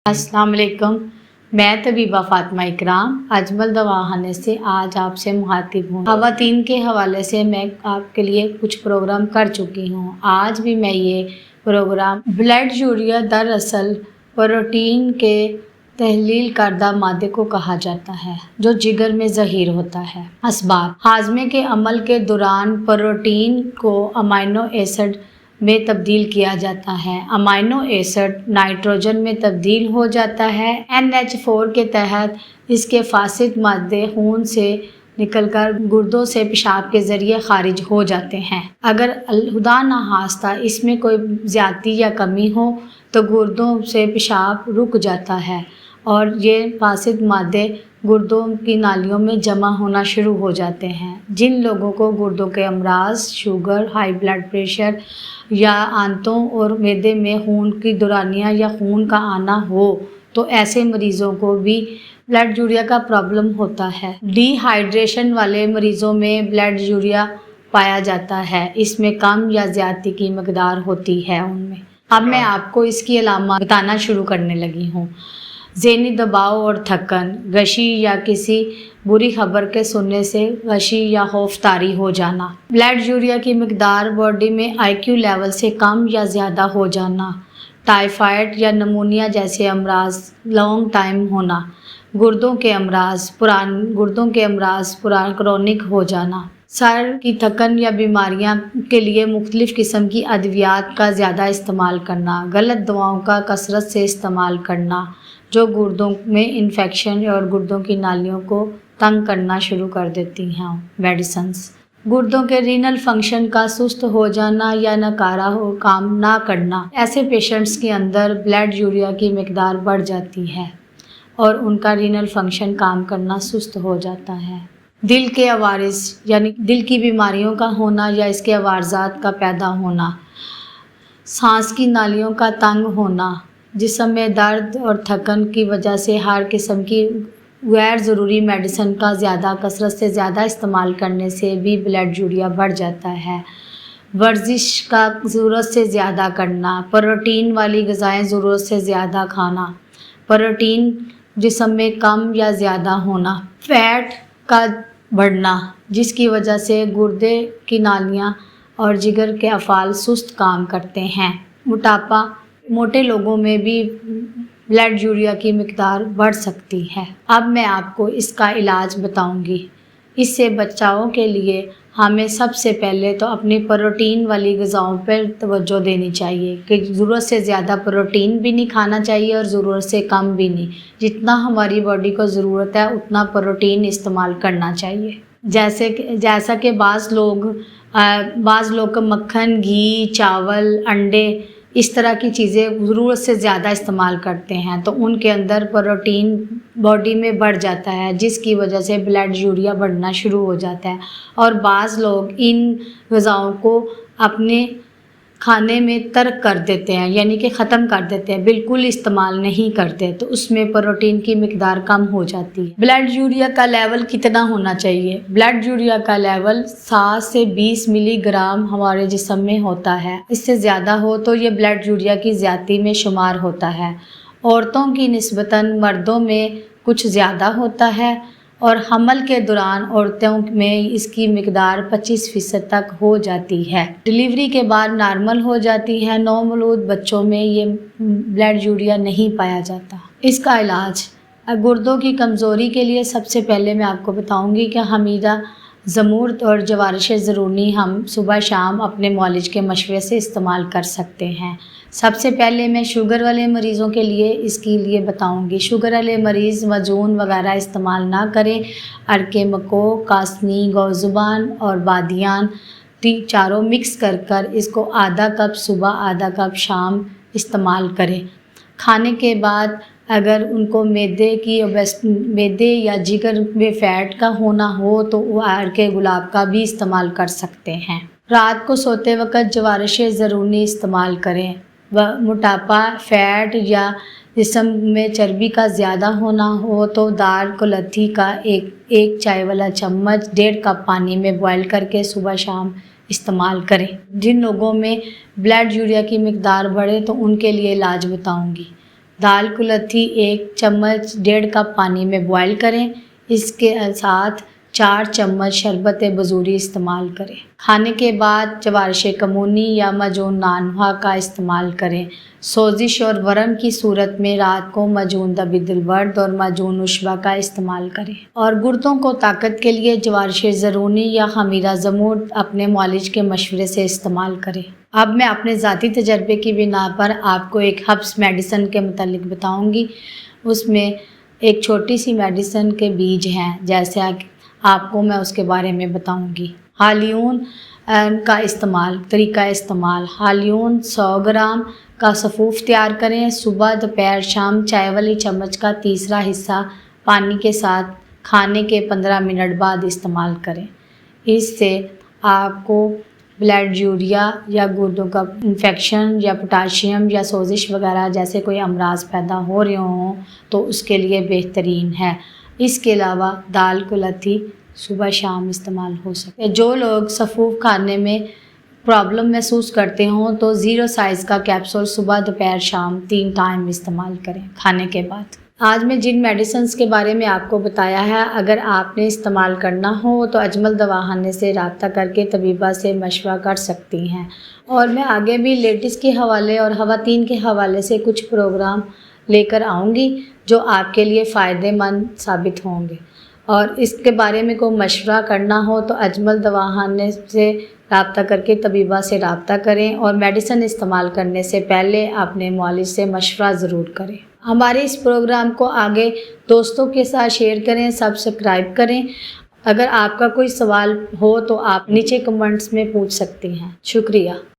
अस्सलाम वालेकुम। मैं तबीबा फातिमा इकराम अजमल दवाखाने से आज आपसे मुखातिब हूँ। ख़वातीन के हवाले से मैं आपके लिए कुछ प्रोग्राम कर चुकी हूँ। आज भी मैं ये प्रोग्राम ब्लड यूरिया दरअसल प्रोटीन के तहलील करदा मादे को कहा जाता है जो जिगर में ज़हीर होता है। असबाब हाजमे के अमल के दौरान प्रोटीन को अमाइनो एसिड में तब्दील किया जाता है। अमाइनो एसिड नाइट्रोजन में तब्दील हो जाता है। NH4 के तहत इसके फासिद मादे खून से निकलकर गुर्दों से पेशाब के ज़रिए खारिज हो जाते हैं। अगर खुदा न खास्ता इसमें कोई ज़्यादती या कमी हो तो गुर्दों से पेशाब रुक जाता है और ये फासिद मादे गुर्दों की नालियों में जमा होना शुरू हो जाते हैं। जिन लोगों को गुर्दों के अमराज, शुगर, हाई ब्लड प्रेशर या आंतों और मैदे में खून की दौरानियाँ या खून का आना हो तो ऐसे मरीज़ों को भी ब्लड यूरिया का प्रॉब्लम होता है। डिहाइड्रेशन वाले मरीज़ों में ब्लड यूरिया पाया जाता है। इसमें कम या ज़्यादती की मकदार होती है उनमें। अब मैं आपको इसकी अलामत बताना शुरू करने लगी हूँ। ज़हनी दबाव और थकन, गशी या किसी बुरी खबर के सुनने से गशी या खौफतारी हो जाना, ब्लड यूरिया की मकदार बॉडी में IQ लेवल से कम या ज़्यादा हो जाना, टाइफाइड या नमूनिया जैसे अमराज लॉन्ग टाइम होना, गुर्दों के अमराज पुरान क्रोनिक हो जाना, सर की थकन या बीमारियां के लिए मुख्तलिफ़ किस्म की अद्वियात का ज़्यादा इस्तेमाल करना, गलत दवाओं का कसरत से इस्तेमाल करना जो गुर्दों में इन्फेक्शन और गुर्दों की नालियों को तंग करना शुरू कर देती हैं। मेडिसिन्स, गुर्दों के रीनल फंक्शन का सुस्त हो जाना या नकारा हो काम ना करना, ऐसे पेशेंट्स के अंदर ब्लड यूरिया की मकदार बढ़ जाती है और उनका रीनल फंक्शन काम करना सुस्त हो जाता है। दिल के अवारिस यानी दिल की बीमारियों का होना या इसके अवारजात का पैदा होना, सांस की नालियों का तंग होना, जिस्म में दर्द और थकन की वजह से हर किस्म की गैर ज़रूरी मेडिसिन का कसरत से ज़्यादा इस्तेमाल करने से भी ब्लड यूरिया बढ़ जाता है। वर्जिश का ज़रूरत से ज़्यादा करना, प्रोटीन वाली ग़िज़ाएँ ज़रूरत से ज़्यादा खाना, प्रोटीन जिस्म में कम या ज़्यादा होना, फ़ैट का बढ़ना जिसकी वजह से गुर्दे की नालियाँ और जिगर के अफ़ाल सुस्त काम करते हैं। मोटापा, मोटे लोगों में भी ब्लड यूरिया की मकदार बढ़ सकती है। अब मैं आपको इसका इलाज बताऊंगी। इससे बचाव के लिए हमें सबसे पहले तो अपनी प्रोटीन वाली ग़िज़ाओं पर तवज्जो देनी चाहिए कि ज़रूरत से ज़्यादा प्रोटीन भी नहीं खाना चाहिए और ज़रूरत से कम भी नहीं। जितना हमारी बॉडी को ज़रूरत है उतना प्रोटीन इस्तेमाल करना चाहिए। जैसा कि बाज़ लोग मक्खन, घी, चावल, अंडे इस तरह की चीज़ें ज़रूरत से ज़्यादा इस्तेमाल करते हैं तो उनके अंदर प्रोटीन बॉडी में बढ़ जाता है जिसकी वजह से ब्लड यूरिया बढ़ना शुरू हो जाता है। और बाज़ लोग इन ग़िज़ाओं को अपने खाने में तर्क कर देते हैं यानी कि ख़त्म कर देते हैं, बिल्कुल इस्तेमाल नहीं करते तो उसमें प्रोटीन की मकदार कम हो जाती है। ब्लड यूरिया का लेवल कितना होना चाहिए? ब्लड यूरिया का लेवल 7 से 20 मिलीग्राम हमारे जिस्म में होता है। इससे ज़्यादा हो तो ये ब्लड यूरिया की ज़्यादती में शुमार होता है। औरतों की निस्बतन मर्दों में कुछ ज़्यादा होता है और हमल के दौरान औरतों में इसकी मकदार 25% तक हो जाती है। डिलीवरी के बाद नॉर्मल हो जाती है। नौमौलूद बच्चों में ये ब्लड यूरिया नहीं पाया जाता। इसका इलाज गुर्दों की कमज़ोरी के लिए सबसे पहले मैं आपको बताऊंगी कि हमीदा ज़मूर्द और जवारिश ज़रूनी हम सुबह शाम अपने मौलिज के मशवरे से इस्तेमाल कर सकते हैं। सबसे पहले मैं शुगर वाले मरीज़ों के लिए इसके लिए बताऊंगी। शुगर वाले मरीज़ मजून वगैरह इस्तेमाल ना करें। अरके मको, कासनी, गौज़ुबान और बादियान चारों मिक्स कर इसको आधा कप सुबह आधा कप शाम इस्तेमाल करें। खाने के बाद अगर उनको मैदे या जिगर में फ़ैट का होना हो तो वो अरके गुलाब का भी इस्तेमाल कर सकते हैं। रात को सोते वक्त जवारिश ज़रूनी इस्तेमाल करें। मोटापा, फ़ैट या जिस्म में चर्बी का ज़्यादा होना हो तो दाल कुलथी का एक चाय वाला चम्मच 1.5 कप पानी में बॉयल करके सुबह शाम इस्तेमाल करें। जिन लोगों में ब्लड यूरिया की मकदार बढ़े तो उनके लिए इलाज बताऊंगी। دال کلتھی 1 چمچ 1.5 کپ پانی میں بوائل کریں، اس کے ساتھ 4 چمچ شربت بزوری استعمال کریں۔ کھانے کے بعد جوارش کمونی یا معجون نانوا کا استعمال کریں۔ سوزش اور ورم کی صورت میں رات کو معجون دبی الورد اور معجون نشبہ کا استعمال کریں۔ اور گردوں کو طاقت کے لیے جوارش زرونی یا خمیرہ زموٹ اپنے معالج کے مشورے سے استعمال کریں۔ اب میں اپنے ذاتی تجربے کی بنا پر آپ کو ایک ہربس میڈیسن کے متعلق بتاؤں گی۔ اس میں ایک چھوٹی سی میڈیسن کے بیج ہیں، جیسے آپ کو میں اس کے بارے میں بتاؤں گی۔ ہالیون کا استعمال، طریقہ استعمال: ہالیون 100 گرام کا سفوف تیار کریں۔ صبح، دوپہر، شام چائے والی چمچ کا تیسرا حصہ پانی کے ساتھ کھانے کے 15 منٹ بعد استعمال کریں۔ اس سے آپ کو بلڈ یوریا یا گردوں کا انفیکشن یا پوٹاشیم یا سوزش وغیرہ جیسے کوئی امراض پیدا ہو رہے ہوں تو اس کے لیے بہترین ہے۔ اس کے علاوہ دال کلتھی صبح شام استعمال ہو سکتے ہیں۔ جو لوگ سفوف کھانے میں پرابلم محسوس کرتے ہوں تو 0 سائز کا کیپسول صبح، دوپہر، شام 3 ٹائم استعمال کریں کھانے کے بعد۔ آج میں جن میڈیسنز کے بارے میں آپ کو بتایا ہے، اگر آپ نے استعمال کرنا ہو تو اجمل دواخانے سے رابطہ کر کے طبیبہ سے مشورہ کر سکتی ہیں۔ اور میں آگے بھی لیڈیز کے حوالے اور خواتین کے حوالے سے کچھ پروگرام لے کر آؤں گی جو آپ کے لیے فائدہ مند ثابت ہوں گے۔ اور اس کے بارے میں کوئی مشورہ کرنا ہو تو اجمل دواخانے سے رابطہ کر کے طبیبہ سے رابطہ کریں، اور میڈیسن استعمال کرنے سے پہلے اپنے معالج سے مشورہ ضرور کریں۔ ہمارے اس پروگرام کو آگے دوستوں کے ساتھ شیئر کریں، سبسکرائب کریں۔ اگر آپ کا کوئی سوال ہو تو آپ نیچے کمنٹس میں پوچھ سکتی ہیں۔ شکریہ۔